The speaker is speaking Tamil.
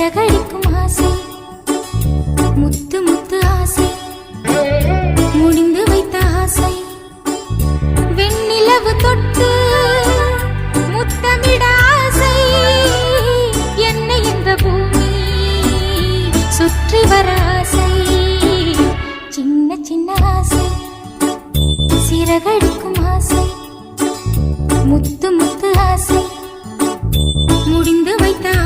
சிறகடிக்கும் ஆசை, முத்து முத்து ஆசை, முடிந்து வைத்த ஆசை, வெண்ணிலவு தொட்டு முத்தமிட ஆசை, என்னை இந்த பூமி சுற்றி வர